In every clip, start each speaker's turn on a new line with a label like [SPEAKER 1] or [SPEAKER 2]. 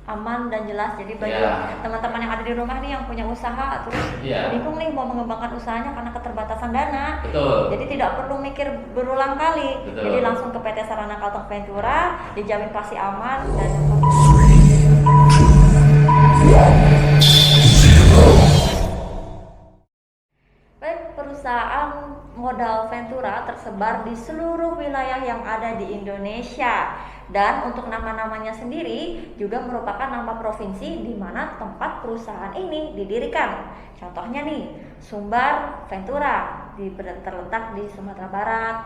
[SPEAKER 1] aman dan jelas. Jadi bagi
[SPEAKER 2] Ya,
[SPEAKER 1] teman-teman yang ada di rumah nih yang punya usaha terus
[SPEAKER 2] iya,
[SPEAKER 1] bingung nih mau mengembangkan usahanya karena keterbatasan dana.
[SPEAKER 2] betul,
[SPEAKER 1] Jadi tidak perlu mikir berulang kali. Jadi
[SPEAKER 2] betul.
[SPEAKER 1] langsung ke PT Sarana Kalteng Ventura, dijamin pasti aman dan baik, perusahaan modal Ventura tersebar di seluruh wilayah yang ada di Indonesia. Dan untuk nama-namanya sendiri juga merupakan nama provinsi di mana tempat perusahaan ini didirikan. Contohnya nih, Sumbar Ventura terletak di Sumatera Barat.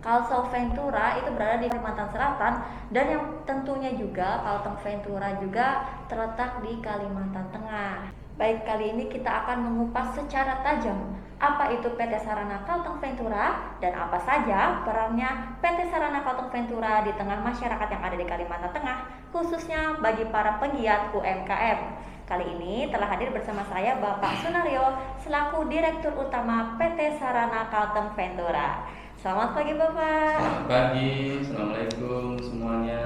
[SPEAKER 1] Kalsel Ventura itu berada di Kalimantan Selatan, dan yang tentunya juga Kalteng Ventura juga terletak di Kalimantan Tengah. Baik, kali ini kita akan mengupas secara tajam apa itu PT Sarana Kalteng Ventura dan apa saja perannya PT Sarana Kalteng Ventura di tengah masyarakat yang ada di Kalimantan Tengah, khususnya bagi para pegiat UMKM. Kali ini telah hadir bersama saya Bapak Sunaryo selaku Direktur Utama PT Sarana Kalteng Ventura. Selamat pagi Bapak.
[SPEAKER 2] Selamat pagi, assalamualaikum semuanya.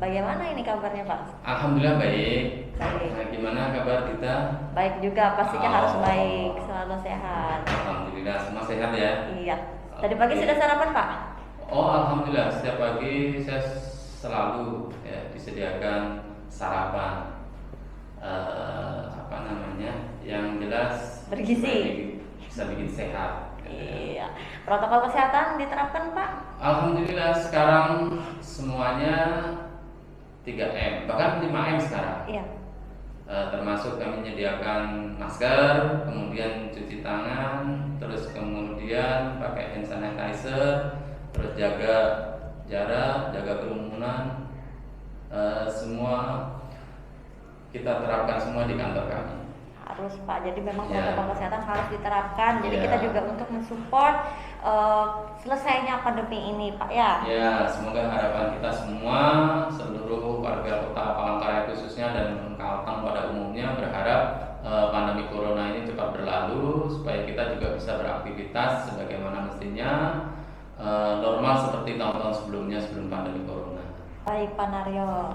[SPEAKER 1] Bagaimana ini kabarnya Pak?
[SPEAKER 2] Alhamdulillah baik.
[SPEAKER 1] Baik.
[SPEAKER 2] Nah, gimana kabar kita?
[SPEAKER 1] Baik juga, pastinya harus baik,
[SPEAKER 2] Oh,
[SPEAKER 1] selalu sehat.
[SPEAKER 2] alhamdulillah semua sehat ya.
[SPEAKER 1] Iya. Tadi pagi
[SPEAKER 2] Oke.
[SPEAKER 1] sudah sarapan Pak?
[SPEAKER 2] Oh, alhamdulillah setiap pagi saya selalu ya, disediakan sarapan. Apa namanya? Yang jelas
[SPEAKER 1] Bergizi.
[SPEAKER 2] bisa bikin sehat.
[SPEAKER 1] Iya. Protokol kesehatan diterapkan Pak?
[SPEAKER 2] Alhamdulillah sekarang semuanya 3M, bahkan 5M sekarang.
[SPEAKER 1] Iya.
[SPEAKER 2] Termasuk kami menyediakan masker, kemudian cuci tangan, terus kemudian pakai hand sanitizer, terus jaga jarak, jaga kerumunan, semua kita terapkan semua di kantor kami.
[SPEAKER 1] Harus Pak, jadi memang
[SPEAKER 2] Ya.
[SPEAKER 1] protokol kesehatan harus diterapkan. Jadi
[SPEAKER 2] Ya.
[SPEAKER 1] kita juga untuk mensupport selesainya pandemi ini Pak ya.
[SPEAKER 2] Ya, semoga harapan kita semua, seluruh warga kota Palangkaraya khususnya dan Kalteng pada umumnya berharap pandemi corona ini cepat berlalu supaya kita juga bisa beraktivitas sebagaimana mestinya, normal seperti tahun-tahun sebelumnya sebelum pandemi corona.
[SPEAKER 1] Baik Pak Naryo.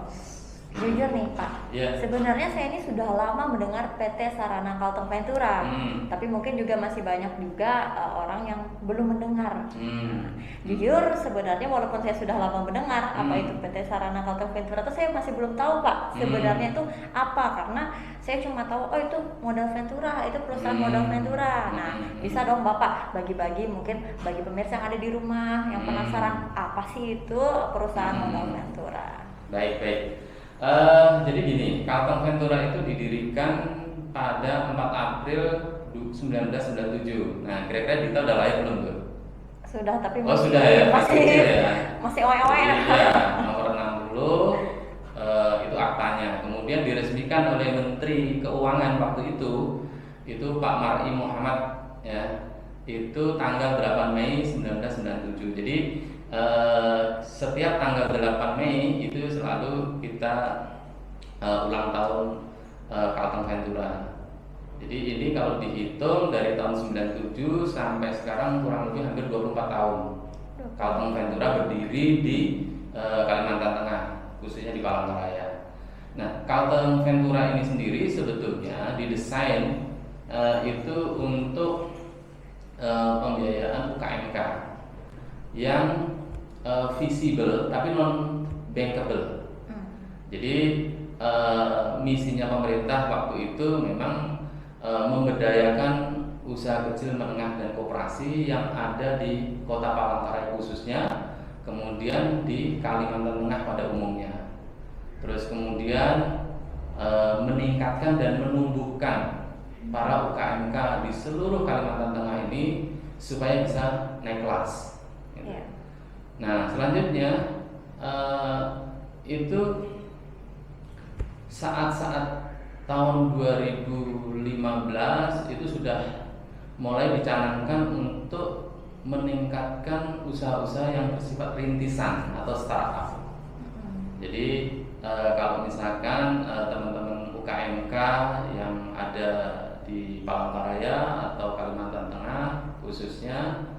[SPEAKER 1] Jujur nih Pak,
[SPEAKER 2] Ya.
[SPEAKER 1] sebenarnya saya ini sudah lama mendengar PT Sarana Kalteng Ventura, tapi mungkin juga masih banyak juga orang yang belum mendengar. Jujur sebenarnya walaupun saya sudah lama mendengar apa itu PT Sarana Kalteng Ventura, itu saya masih belum tahu Pak sebenarnya itu apa, karena saya cuma tahu oh itu modal Ventura, itu perusahaan modal Ventura. Nah, bisa dong Bapak bagi-bagi mungkin bagi pemirsa yang ada di rumah yang penasaran apa sih itu perusahaan modal Ventura.
[SPEAKER 2] Baik. Jadi gini, Kalteng Ventura itu didirikan pada 4 April 1997. Nah, kira-kira Dita udah lahir belum tuh?
[SPEAKER 1] Sudah, tapi
[SPEAKER 2] Oh sudah ya,
[SPEAKER 1] masih
[SPEAKER 2] kecil ya.
[SPEAKER 1] masih oe-oe.
[SPEAKER 2] Iya, nomor 60 itu aktanya. Kemudian diresmikan oleh Menteri Keuangan waktu itu Pak Mar'i Muhammad ya. Itu tanggal 8 Mei 1997. Jadi setiap tanggal 8 Mei itu selalu kita ulang tahun Kalteng Ventura. Jadi ini kalau dihitung dari tahun 97 sampai sekarang kurang lebih hampir 24 tahun Kalteng Ventura berdiri di Kalimantan Tengah, khususnya di Palangkaraya. Nah, Kalteng Ventura ini sendiri sebetulnya didesain itu untuk pembiayaan UKMK yang visible tapi non bankable. Jadi misinya pemerintah waktu itu memang memberdayakan usaha kecil menengah dan koperasi yang ada di Kota Palangkaraya khususnya, kemudian di Kalimantan Tengah pada umumnya. Terus kemudian meningkatkan dan menumbuhkan para UKMK di seluruh Kalimantan Tengah ini supaya bisa naik kelas.
[SPEAKER 1] Iya.
[SPEAKER 2] Nah, selanjutnya itu saat-saat tahun 2015 itu sudah mulai dicanangkan untuk meningkatkan usaha-usaha yang bersifat rintisan atau startup. Jadi kalau misalkan teman-teman UKMK yang ada di Palangkaraya atau Kalimantan Tengah khususnya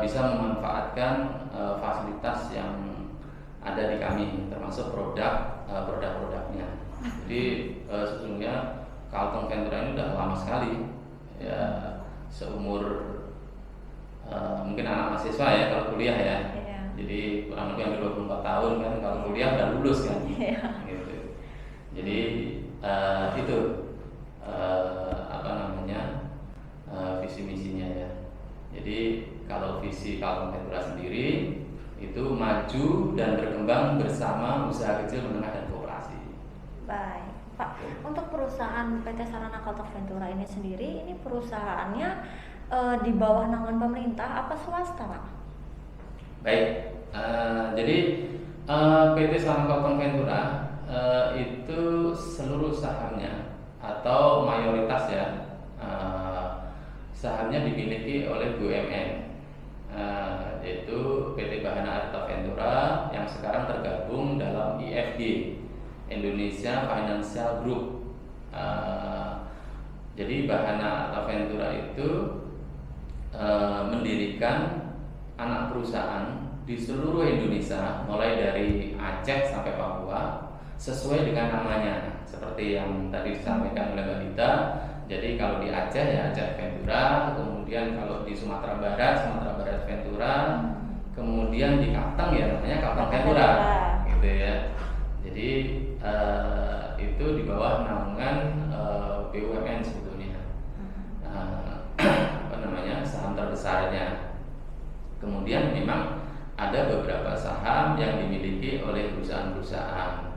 [SPEAKER 2] bisa memanfaatkan fasilitas yang ada di kami, termasuk produknya. Jadi sesungguhnya Carlton Ventura ini udah lama sekali, ya seumur mungkin anak mahasiswa ya kalau kuliah ya.
[SPEAKER 1] Iya.
[SPEAKER 2] Jadi kurang lebih hampir 24 tahun kan, kalau kuliah udah lulus kan.
[SPEAKER 1] Iya.
[SPEAKER 2] Gitu. Jadi itu apa namanya visi misinya ya. Jadi kalau visi Carlton Ventura sendiri itu maju dan berkembang bersama usaha kecil, menengah, dan koperasi.
[SPEAKER 1] Baik, Pak. Untuk perusahaan PT Sarana Carlton Ventura ini sendiri, ini perusahaannya di bawah naungan pemerintah apa swasta, Pak?
[SPEAKER 2] Baik, jadi PT Sarana Carlton Ventura itu seluruh sahamnya atau mayoritas ya sahamnya dimiliki oleh BUMN, yaitu PT Bahana Arta Ventura yang sekarang tergabung dalam IFG, Indonesia Financial Group. Jadi Bahana Arta Ventura itu mendirikan anak perusahaan di seluruh Indonesia, mulai dari Aceh sampai Papua, sesuai dengan namanya, seperti yang tadi disampaikan oleh Mbak Dita. Jadi kalau di Aceh ya Aceh Ventura, kemudian kalau di Sumatera Barat Ventura, kemudian di Kalteng ya namanya Kalteng Ventura, gitu ya. Jadi itu di bawah naungan BUMN sebetulnya. Apa namanya, saham terbesarnya. Kemudian memang ada beberapa saham yang dimiliki oleh perusahaan-perusahaan,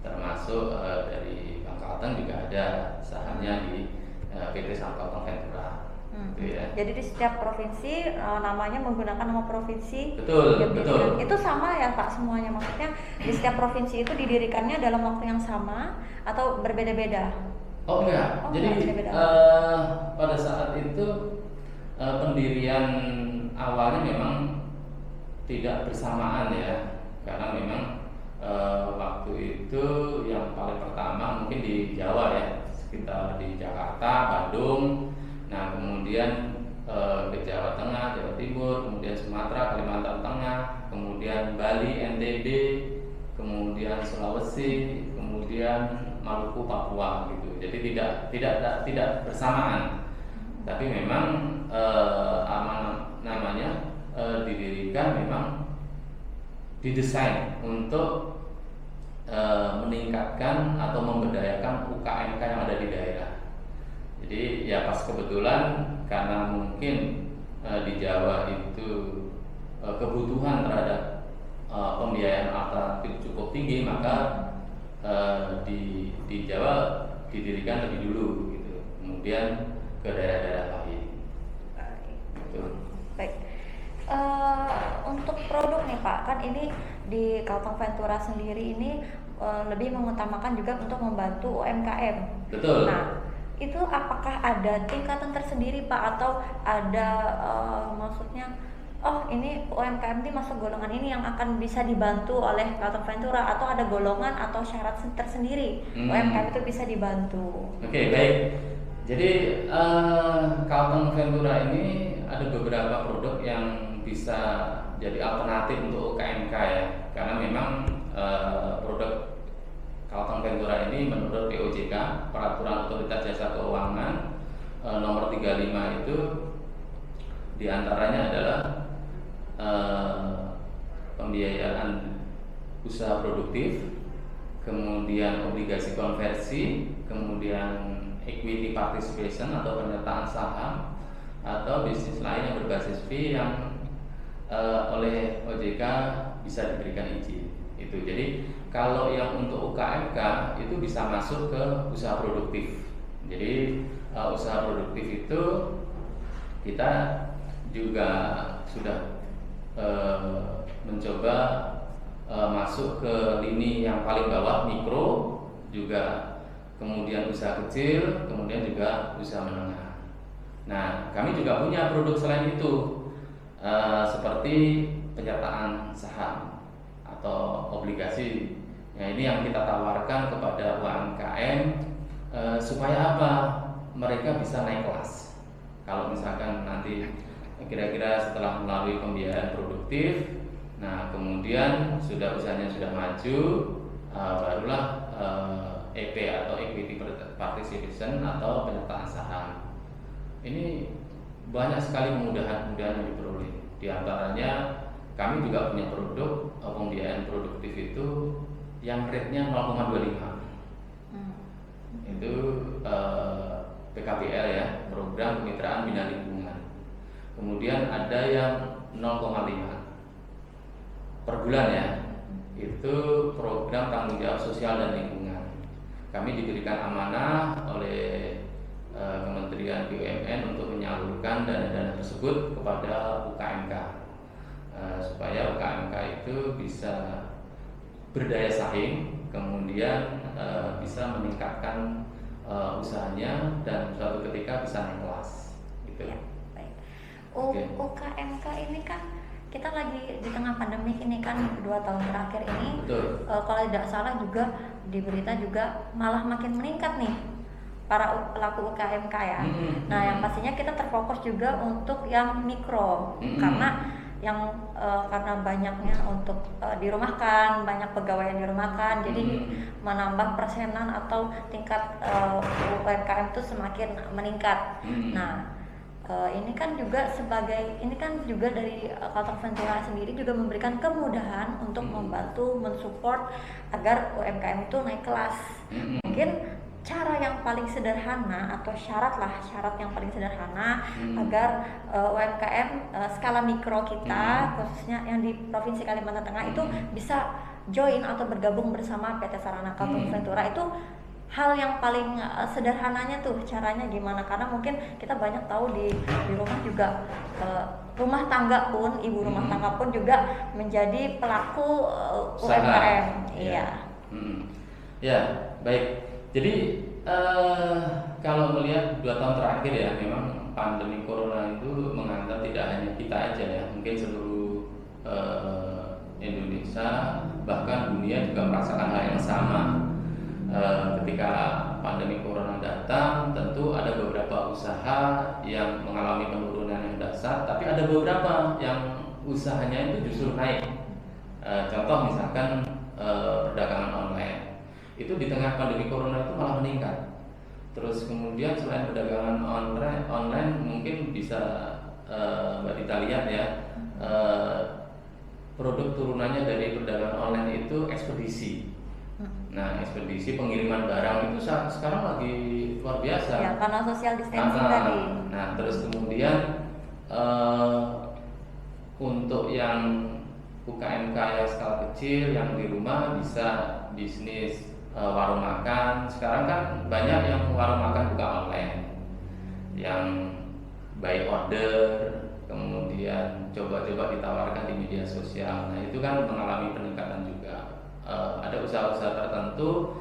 [SPEAKER 2] termasuk dari Bank Kalteng juga ada sahamnya di PT Sarana Carlton Ventura. Gitu ya.
[SPEAKER 1] Jadi di setiap provinsi namanya menggunakan nama provinsi.
[SPEAKER 2] Betul, betul.
[SPEAKER 1] Itu sama ya Pak semuanya, maksudnya di setiap provinsi itu didirikannya dalam waktu yang sama atau berbeda-beda?
[SPEAKER 2] Oh enggak, jadi
[SPEAKER 1] beda-beda.
[SPEAKER 2] Pada saat itu pendirian awalnya memang tidak bersamaan ya, karena memang waktu itu yang paling pertama mungkin di Jawa ya, sekitar di Jakarta, Bandung, nah kemudian ke Jawa Tengah, Jawa Timur, kemudian Sumatera, Kalimantan Tengah, kemudian Bali, NTB, kemudian Sulawesi, kemudian Maluku, Papua gitu. Jadi tidak bersamaan, tapi memang namanya didirikan memang didesain untuk meningkatkan atau memberdayakan UKMK yang ada di daerah. Jadi ya pas kebetulan karena mungkin di Jawa itu kebutuhan terhadap pembiayaan alternatif cukup tinggi, maka di Jawa didirikan lebih dulu gitu. Kemudian ke daerah-daerah lain. Gitu.
[SPEAKER 1] Baik. Untuk produk nih Pak, kan ini di Carlton Ventura sendiri ini lebih mengutamakan juga untuk membantu UMKM.
[SPEAKER 2] Betul.
[SPEAKER 1] Nah, itu apakah ada tingkatan tersendiri Pak, atau ada maksudnya ini UMKM ini masuk golongan ini yang akan bisa dibantu oleh Carlton Ventura, atau ada golongan atau syarat tersendiri UMKM itu bisa dibantu?
[SPEAKER 2] Oke, baik. Jadi Carlton Ventura ini ada beberapa produk yang bisa jadi alternatif untuk UMKM ya, karena memang produk Carlton Ventura ini menurut POJK, Peraturan Otoritas Jasa Keuangan nomor 35 itu diantaranya adalah pembiayaan usaha produktif, kemudian obligasi konversi, kemudian equity participation atau penyertaan saham, atau bisnis lain yang berbasis fee yang oleh OJK bisa diberikan izin. Itu jadi kalau yang untuk UKMK itu bisa masuk ke usaha produktif. Jadi usaha produktif itu kita juga sudah mencoba masuk ke lini yang paling bawah, mikro, juga kemudian usaha kecil, kemudian juga usaha menengah. Nah, kami juga punya produk selain itu, seperti penyertaan saham atau obligasi. Nah, ini yang kita tawarkan kepada UMKM supaya apa? Mereka bisa naik kelas. Kalau misalkan nanti kira-kira setelah melalui pembiayaan produktif, nah kemudian usahanya sudah maju, barulah EP atau equity participation atau penyertaan saham. Ini banyak sekali kemudahan-kemudahan yang diperoleh. Di antaranya kami juga punya produk pembiayaan produktif itu yang rate-nya 0,25. Itu PKBL ya, program kemitraan bina lingkungan. Kemudian ada yang 0,5 per bulan ya, itu program tanggung jawab sosial dan lingkungan. Kami diberikan amanah oleh Kementerian BUMN untuk menyalurkan dana-dana tersebut kepada UKMK, supaya UKMK itu bisa berdaya saing, kemudian bisa meningkatkan usahanya dan suatu ketika bisa naik kelas gitu.
[SPEAKER 1] Ya, baik.
[SPEAKER 2] Oke.
[SPEAKER 1] UKMK ini kan kita lagi di tengah pandemi ini kan 2 tahun terakhir ini.
[SPEAKER 2] Betul.
[SPEAKER 1] Kalau tidak salah juga di berita juga malah makin meningkat nih para pelaku UKMK ya. Nah, yang pastinya kita terfokus juga untuk yang mikro, karena yang karena banyaknya untuk dirumahkan, banyak pegawai yang dirumahkan, jadi menambah persenan atau tingkat UMKM itu semakin meningkat. Nah, ini kan juga dari Kalteng Ventura sendiri juga memberikan kemudahan untuk membantu mensupport agar UMKM itu naik kelas. Mungkin cara yang paling sederhana atau syarat yang paling sederhana agar UMKM skala mikro kita khususnya yang di Provinsi Kalimantan Tengah itu bisa join atau bergabung bersama PT Sarana Kalteng Ventura, itu hal yang paling sederhananya tuh caranya gimana? Karena mungkin kita banyak tahu di rumah juga rumah tangga pun, ibu rumah tangga pun juga menjadi pelaku UMKM. Iya.
[SPEAKER 2] Ya, baik. Jadi kalau melihat 2 tahun terakhir ya, memang pandemi corona itu menghantam tidak hanya kita aja ya, mungkin seluruh Indonesia bahkan dunia juga merasakan hal yang sama. Ketika pandemi corona datang, tentu ada beberapa usaha yang mengalami penurunan yang dasar, tapi ada beberapa yang usahanya itu justru naik. Contoh misalkan perdagangan online. Itu di tengah pandemi corona itu malah meningkat. Terus kemudian selain perdagangan online mungkin bisa Mbak Dita lihat ya, produk turunannya dari perdagangan online itu ekspedisi. Nah, ekspedisi pengiriman barang itu sekarang lagi luar biasa.
[SPEAKER 1] Ya, karena social distancing tadi.
[SPEAKER 2] Nah, terus kemudian untuk yang UKMK yang skala kecil yang di rumah bisa bisnis warung makan. Sekarang kan banyak yang warung makan buka online, yang by order, kemudian coba-coba ditawarkan di media sosial. Nah, itu kan mengalami peningkatan juga. Ada usaha-usaha tertentu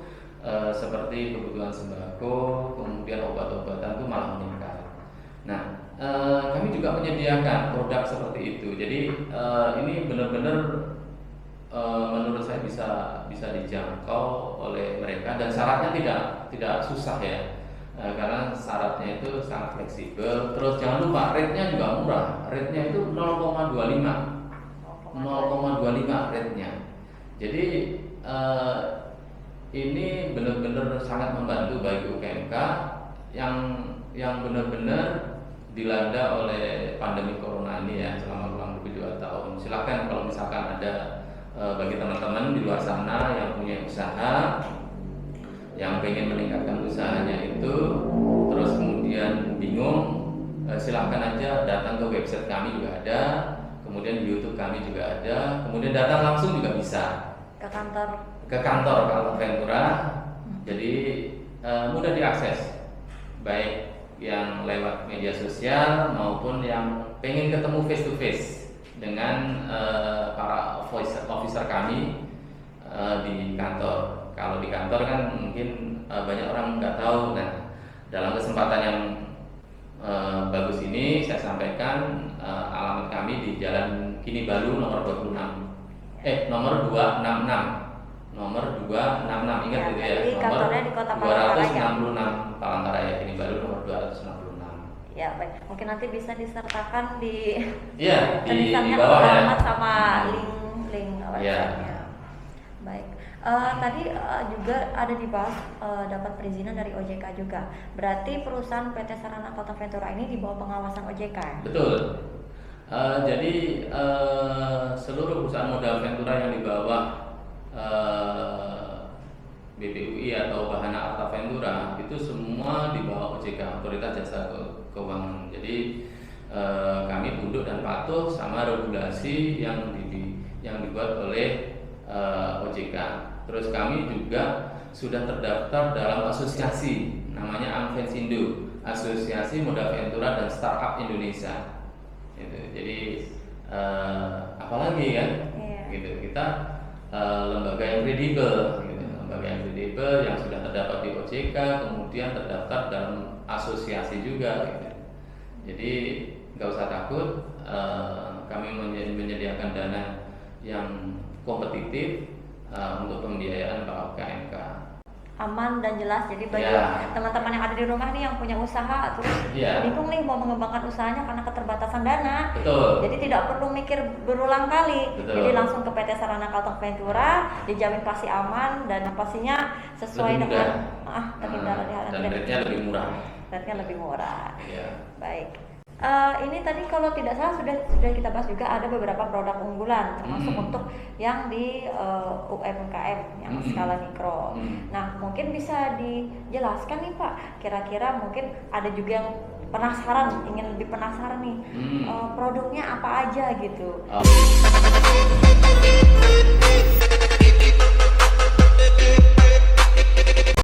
[SPEAKER 2] seperti kebutuhan sembako, kemudian obat-obatan itu malah meningkat. Nah, kami juga menyediakan produk seperti itu. Jadi ini benar-benar menurut saya bisa dijangkau oleh mereka, dan syaratnya tidak susah ya, karena syaratnya itu sangat fleksibel. Terus jangan lupa rate-nya juga murah, rate-nya itu 0,25 rate-nya. Jadi ini benar-benar sangat membantu bagi UKMK yang benar-benar dilanda oleh pandemi corona ini ya selama kurang lebih 2 tahun. Silakan kalau misalkan ada bagi teman-teman di luar sana yang punya usaha, yang pengen meningkatkan usahanya itu, terus kemudian bingung, silahkan aja datang ke website kami juga ada, kemudian di YouTube kami juga ada, kemudian datang langsung juga bisa ke kantor Kalteng Ventura. Jadi mudah diakses, baik yang lewat media sosial maupun yang pengen ketemu face to face dengan para officer kami di kantor. Kalau di kantor kan mungkin banyak orang nggak tahu. Nah, dalam kesempatan yang bagus ini saya sampaikan alamat kami di Jalan Kini Baru nomor 266. Ingat
[SPEAKER 1] Ya,
[SPEAKER 2] gitu ya.
[SPEAKER 1] kantornya di Kota Palangkaraya.
[SPEAKER 2] 266 Palangkaraya Kini Baru nomor 266.
[SPEAKER 1] Ya, baik. Mungkin nanti bisa disertakan di
[SPEAKER 2] di
[SPEAKER 1] tulisannya
[SPEAKER 2] bawah ya.
[SPEAKER 1] alamat sama link websitenya. Baik. Tadi juga ada dibahas dapat perizinan dari OJK juga. Berarti perusahaan PT Sarana Kalteng Ventura ini di bawah pengawasan OJK ya?
[SPEAKER 2] Betul. Jadi seluruh perusahaan modal Ventura yang di bawah BPUI atau Bahana Arta Ventura itu semua di bawah OJK, Otoritas Jasa Keuangan. Jadi kami tunduk dan patuh sama regulasi yang dibuat oleh OJK. Terus kami juga sudah terdaftar dalam asosiasi namanya Amvensindo, Asosiasi Modal Ventura dan Startup Indonesia. Gitu. Jadi apalagi kan?
[SPEAKER 1] Iya.
[SPEAKER 2] Gitu. Kita lembaga yang kredibel, gitu. Lembaga yang kredibel yang sudah terdapat di OJK, kemudian terdaftar dalam asosiasi juga. Gitu. Jadi nggak usah takut, kami menyediakan dana yang kompetitif untuk pembiayaan para UMKM.
[SPEAKER 1] Aman dan jelas, jadi bagi
[SPEAKER 2] Ya.
[SPEAKER 1] teman-teman yang ada di rumah nih yang punya usaha terus
[SPEAKER 2] Ya.
[SPEAKER 1] bingung nih mau mengembangkan usahanya karena keterbatasan dana.
[SPEAKER 2] Betul.
[SPEAKER 1] Jadi tidak perlu mikir berulang kali.
[SPEAKER 2] Betul.
[SPEAKER 1] Jadi langsung ke PT Sarana Kalteng Ventura, dijamin pasti aman dan pastinya sesuai
[SPEAKER 2] Lebih mudah.
[SPEAKER 1] dengan terhindar dari hal yang
[SPEAKER 2] Dan
[SPEAKER 1] tidak
[SPEAKER 2] rate-nya lebih murah.
[SPEAKER 1] rate-nya lebih murah.
[SPEAKER 2] Ya.
[SPEAKER 1] Baik. Ini tadi kalau tidak salah sudah kita bahas juga ada beberapa produk unggulan termasuk untuk yang di UMKM yang skala mikro. Nah, mungkin bisa dijelaskan nih Pak, kira-kira mungkin ada juga yang penasaran, ingin lebih penasaran nih produknya apa aja gitu.